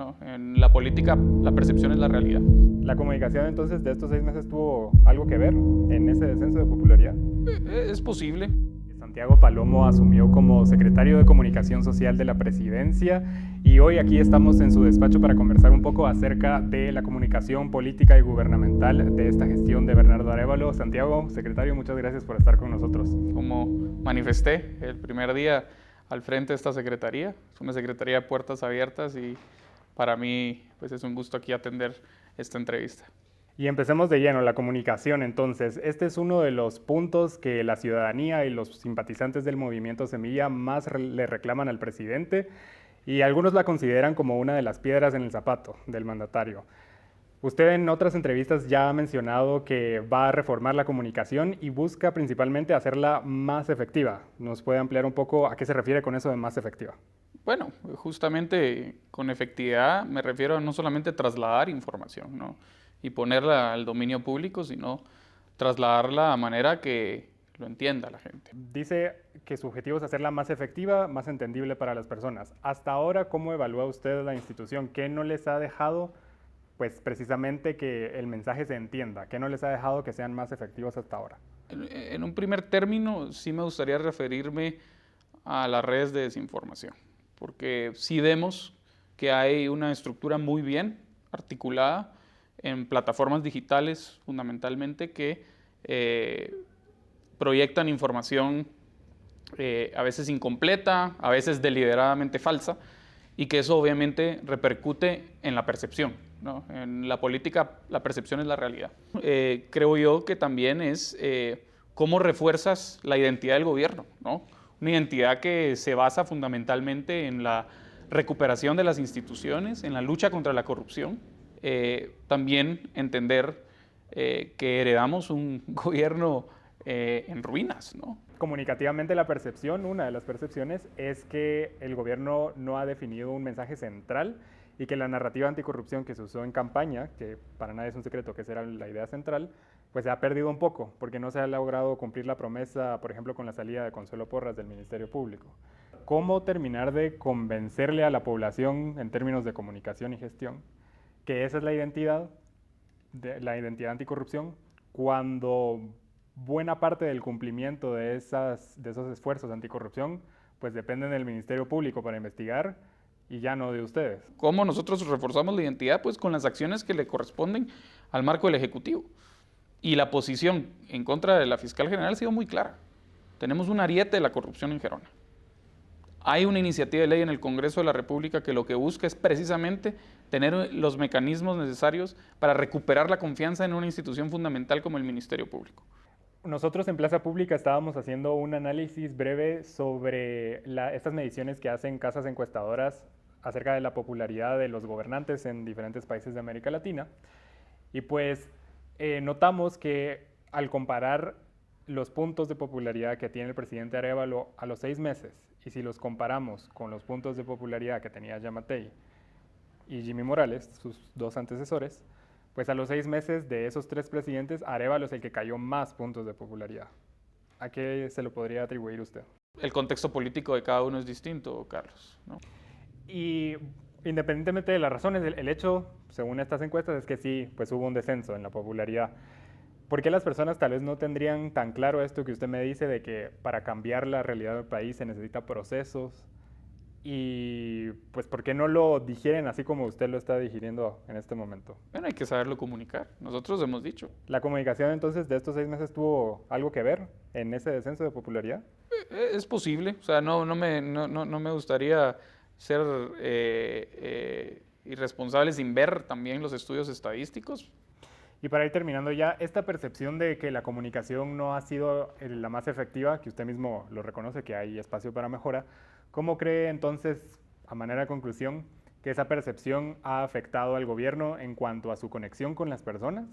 ¿no? En la política, la percepción es la realidad. ¿La comunicación entonces de estos 6 meses tuvo algo que ver en ese descenso de popularidad? Es posible. Santiago Palomo asumió como secretario de Comunicación Social de la Presidencia y hoy aquí estamos en su despacho para conversar un poco acerca de la comunicación política y gubernamental de esta gestión de Bernardo Arévalo. Santiago, secretario, muchas gracias por estar con nosotros. Como manifesté el primer día al frente de esta secretaría, es una secretaría de puertas abiertas y para mí pues es un gusto aquí atender esta entrevista. Y empecemos de lleno, la comunicación entonces. Este es uno de los puntos que la ciudadanía y los simpatizantes del movimiento Semilla más le reclaman al presidente y algunos la consideran como una de las piedras en el zapato del mandatario. Usted en otras entrevistas ya ha mencionado que va a reformar la comunicación y busca principalmente hacerla más efectiva. ¿Nos puede ampliar un poco a qué se refiere con eso de más efectiva? Bueno, justamente con efectividad me refiero a no solamente trasladar información, ¿no? Y ponerla al dominio público, sino trasladarla a manera que lo entienda la gente. Dice que su objetivo es hacerla más efectiva, más entendible para las personas. Hasta ahora, ¿cómo evalúa usted la institución? ¿Qué no les ha dejado, pues precisamente que el mensaje se entienda? ¿Qué no les ha dejado que sean más efectivos hasta ahora? En un primer término, sí me gustaría referirme a las redes de desinformación, porque sí vemos que hay una estructura muy bien articulada en plataformas digitales fundamentalmente que proyectan información a veces incompleta, a veces deliberadamente falsa, y que eso obviamente repercute en la percepción, ¿no? En la política la percepción es la realidad. Creo yo que también es cómo refuerzas la identidad del gobierno, ¿no? Una identidad que se basa fundamentalmente en la recuperación de las instituciones, en la lucha contra la corrupción. También entender que heredamos un gobierno en ruinas, ¿no? Comunicativamente la percepción, una de las percepciones, es que el gobierno no ha definido un mensaje central y que la narrativa anticorrupción que se usó en campaña, que para nadie es un secreto que esa era la idea central, pues se ha perdido un poco, porque no se ha logrado cumplir la promesa, por ejemplo, con la salida de Consuelo Porras del Ministerio Público. ¿Cómo terminar de convencerle a la población en términos de comunicación y gestión que esa es la identidad anticorrupción, cuando buena parte del cumplimiento de esos esfuerzos anticorrupción pues dependen del Ministerio Público para investigar y ya no de ustedes? ¿Cómo nosotros reforzamos la identidad? Pues con las acciones que le corresponden al marco del Ejecutivo. Y la posición en contra de la fiscal general ha sido muy clara. Tenemos un ariete de la corrupción en Gerona. Hay una iniciativa de ley en el Congreso de la República que lo que busca es precisamente tener los mecanismos necesarios para recuperar la confianza en una institución fundamental como el Ministerio Público. Nosotros en Plaza Pública estábamos haciendo un análisis breve sobre estas mediciones que hacen casas encuestadoras acerca de la popularidad de los gobernantes en diferentes países de América Latina. Y pues notamos que al comparar los puntos de popularidad que tiene el presidente Arévalo a los 6 meses, y si los comparamos con los puntos de popularidad que tenía Yamatei y Jimmy Morales, sus dos antecesores, pues a los 6 meses de esos 3 presidentes, Arévalo es el que cayó más puntos de popularidad. ¿A qué se lo podría atribuir usted? El contexto político de cada uno es distinto, Carlos, ¿no? Y independientemente de las razones, el hecho, según estas encuestas, es que sí, pues hubo un descenso en la popularidad. ¿Por qué las personas tal vez no tendrían tan claro esto que usted me dice de que para cambiar la realidad del país se necesita procesos? Y pues ¿por qué no lo digieren así como usted lo está digiriendo en este momento? Bueno, hay que saberlo comunicar. Nosotros hemos dicho. ¿La comunicación entonces de estos 6 meses tuvo algo que ver en ese descenso de popularidad? Es posible. O sea, no me gustaría ser irresponsable sin ver también los estudios estadísticos. Y para ir terminando ya, esta percepción de que la comunicación no ha sido la más efectiva, que usted mismo lo reconoce, que hay espacio para mejora, ¿cómo cree entonces, a manera de conclusión, que esa percepción ha afectado al gobierno en cuanto a su conexión con las personas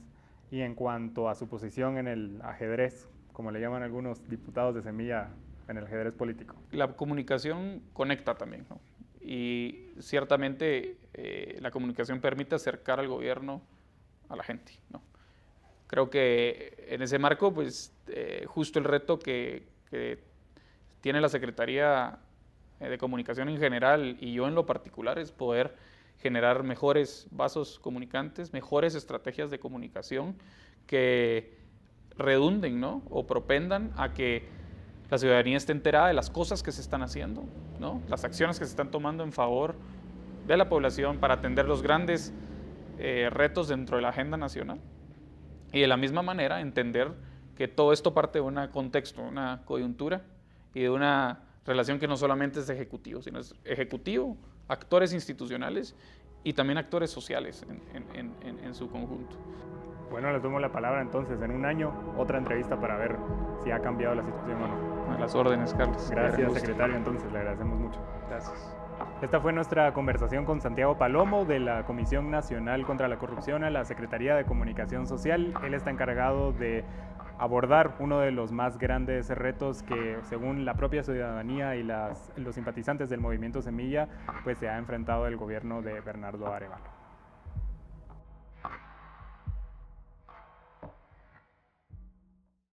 y en cuanto a su posición en el ajedrez, como le llaman algunos diputados de Semilla, en el ajedrez político? La comunicación conecta también, ¿no? Y ciertamente la comunicación permite acercar al gobierno a la gente, ¿no? Creo que en ese marco, pues, justo el reto que tiene la Secretaría de Comunicación en general y yo en lo particular es poder generar mejores vasos comunicantes, mejores estrategias de comunicación que redunden, ¿no? O propendan a que la ciudadanía esté enterada de las cosas que se están haciendo, ¿no? Las acciones que se están tomando en favor de la población para atender los grandes retos dentro de la agenda nacional. Y de la misma manera entender que todo esto parte de un contexto, una coyuntura y de una relación que no solamente es de ejecutivo, sino es ejecutivo, actores institucionales y también actores sociales en su conjunto. Bueno, le tomo la palabra entonces. En un año, otra entrevista para ver si ha cambiado la situación o no. A las órdenes, Carlos. Gracias, secretario. Entonces, le agradecemos mucho. Gracias. Esta fue nuestra conversación con Santiago Palomo de la Comisión Nacional contra la Corrupción a la Secretaría de Comunicación Social. Él está encargado de abordar uno de los más grandes retos que, según la propia ciudadanía y los simpatizantes del movimiento Semilla, pues se ha enfrentado el gobierno de Bernardo Arévalo.